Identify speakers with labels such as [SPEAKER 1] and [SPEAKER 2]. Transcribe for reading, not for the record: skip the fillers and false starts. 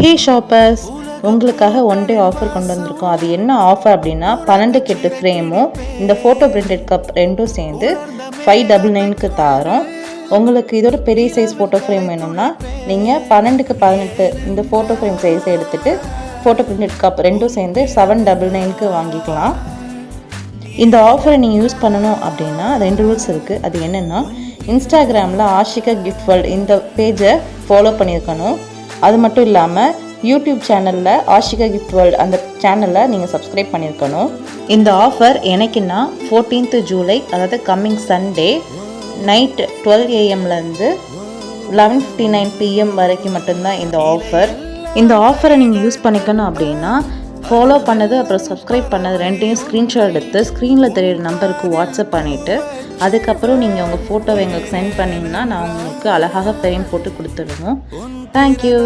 [SPEAKER 1] ஹே shoppers, உங்களுக்காக one day offer கொண்டு வந்திருக்கோம். அது என்ன ஆஃபர் அப்படின்னா 12 கெட்டு ஃப்ரேமும் இந்த ஃபோட்டோ பிரிண்டட் கப் ரெண்டும் சேர்ந்து 599க்கு தாரோம். உங்களுக்கு இதோட பெரிய சைஸ் ஃபோட்டோ ஃப்ரேம் வேணும்னா நீங்கள் 12க்கு 18 இந்த ஃபோட்டோ ஃப்ரேம் சைஸ் எடுத்துகிட்டு ஃபோட்டோ பிரிண்டட் கப் ரெண்டும் சேர்ந்து 799க்கு வாங்கிக்கலாம். இந்த ஆஃபரை நீங்கள் யூஸ் பண்ணணும் அப்படின்னா 2 ரூல்ஸ் இருக்குது. அது என்னென்னா, இன்ஸ்டாகிராமில் ஆஷிகா கிஃப்ட் வேர்ல்ட் இந்த பேஜை ஃபாலோ பண்ணியிருக்கணும். அது மட்டும் இல்லாமல் யூடியூப் சேனலில் ஆஷிகா கிஃப்ட் வேர்ல்ட் அந்த சேனலில் நீங்கள் சப்ஸ்கிரைப் பண்ணியிருக்கணும். இந்த ஆஃபர் எனக்குன்னா 14th ஜூலை, அதாவது coming Sunday night 12 AM - 11:59 PM வரைக்கும் மட்டும்தான் இந்த ஆஃபர். இந்த ஆஃபரை நீங்கள் யூஸ் பண்ணிக்கணும் அப்படின்னா ஃபாலோ பண்ணது அப்புறம் சப்ஸ்கிரைப் பண்ணது ரெண்டையும் ஸ்க்ரீன்ஷாட் எடுத்து ஸ்க்ரீனில் தெரியிற நம்பருக்கு வாட்ஸ்அப் பண்ணிவிட்டு அதுக்கப்புறம் நீங்கள் உங்கள் ஃபோட்டோவை எங்களுக்கு சென்ட் பண்ணிங்கன்னா நான் உங்களுக்கு அழகாக ஃப்ரேம் போட்டு கொடுத்துடுவோம். தேங்க்யூ.